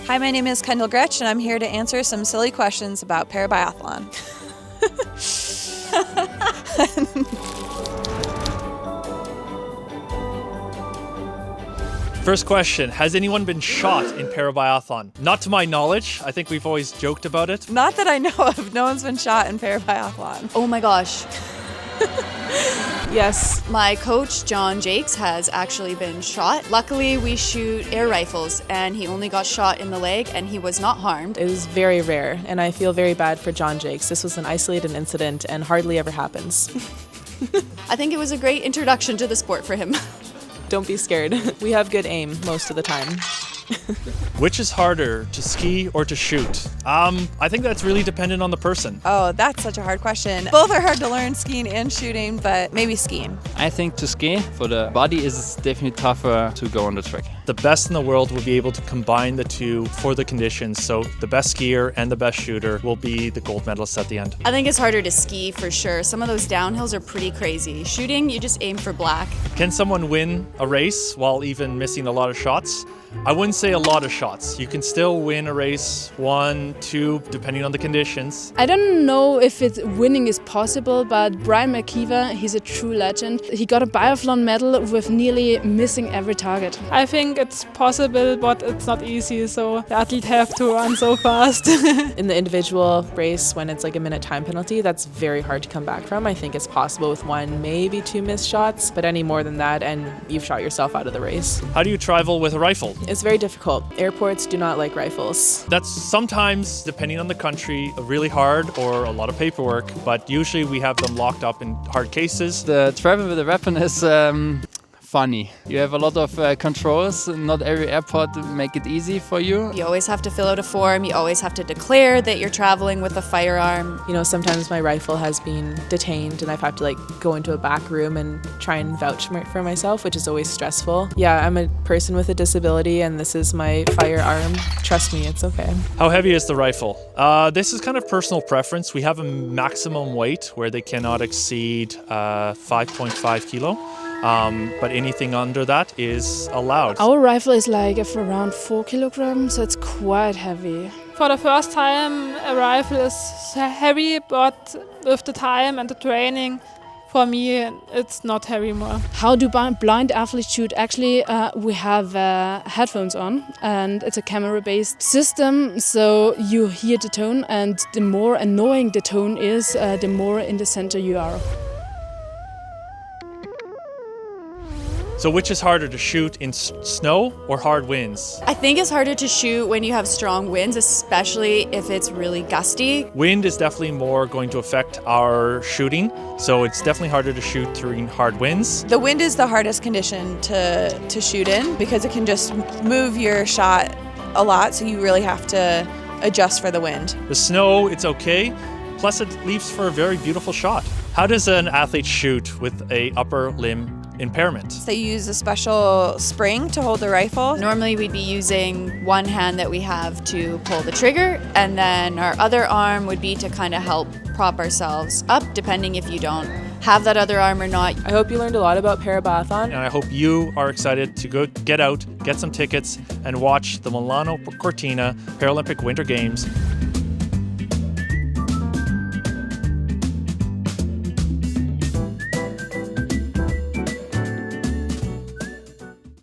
Hi, my name is Kendall Gretsch, and I'm here to answer some silly questions about Parabiathlon. First question, has anyone been shot in Parabiathlon? Not to my knowledge. I think we've always joked about it. Not that I know of. No one's been shot in Parabiathlon. Oh my gosh. Yes. My coach, John Jakes, has actually been shot. Luckily, we shoot air rifles, and he only got shot in the leg, and he was not harmed. It was very rare, and I feel very bad for John Jakes. This was an isolated incident and hardly ever happens. I think it was a great introduction to the sport for him. Don't be scared. We have good aim most of the time. Which is harder, to ski or to shoot? I think that's really dependent on the person. Oh, that's such a hard question. Both are hard to learn, skiing and shooting, but maybe skiing. I think to ski for the body is definitely tougher to go on the track. The best in the world will be able to combine the two for the conditions. So the best skier and the best shooter will be the gold medalists at the end. I think it's harder to ski for sure. Some of those downhills are pretty crazy. Shooting, you just aim for black. Can someone win a race while even missing a lot of shots? I wouldn't say a lot of shots. You can still win a race, 1, 2, depending on the conditions. I don't know if winning is possible, but Brian McKeever, he's a true legend. He got a biathlon medal with nearly missing every target. I think it's possible, but it's not easy, so the athlete have to run so fast. In the individual race, when it's like a minute time penalty, that's very hard to come back from. I think it's possible with 1, maybe 2 missed shots, but any more than that and you've shot yourself out of the race. How do you travel with a rifle? It's very difficult. Airports do not like rifles. That's sometimes, depending on the country, really hard or a lot of paperwork, but usually we have them locked up in hard cases. The travel with a weapon is funny. You have a lot of controls. Not every airport make it easy for you. You always have to fill out a form. You always have to declare that you're traveling with a firearm. You know, sometimes my rifle has been detained and I've had to like go into a back room and try and vouch for myself, which is always stressful. Yeah, I'm a person with a disability and this is my firearm. Trust me, it's okay. How heavy is the rifle? This is kind of personal preference. We have a maximum weight where they cannot exceed 5.5 kilo. But anything under that is allowed. Our rifle is like of around 4 kilograms, so it's quite heavy. For the first time, a rifle is heavy, but with the time and the training, for me, it's not heavy more. How do blind athletes shoot? Actually, we have headphones on, and it's a camera-based system, so you hear the tone, and the more annoying the tone is, the more in the center you are. So which is harder, to shoot in snow or hard winds? I think it's harder to shoot when you have strong winds, especially if it's really gusty. Wind is definitely more going to affect our shooting, so it's definitely harder to shoot during hard winds. The wind is the hardest condition to shoot in because it can just move your shot a lot, so you really have to adjust for the wind. The snow, it's okay, plus it leaves for a very beautiful shot. How does an athlete shoot with a upper limb impairment? They use a special spring to hold the rifle. Normally we'd be using one hand that we have to pull the trigger, and then our other arm would be to kind of help prop ourselves up, depending if you don't have that other arm or not. I hope you learned a lot about Parabiathlon. And I hope you are excited to go get out, get some tickets, and watch the Milano Cortina Paralympic Winter Games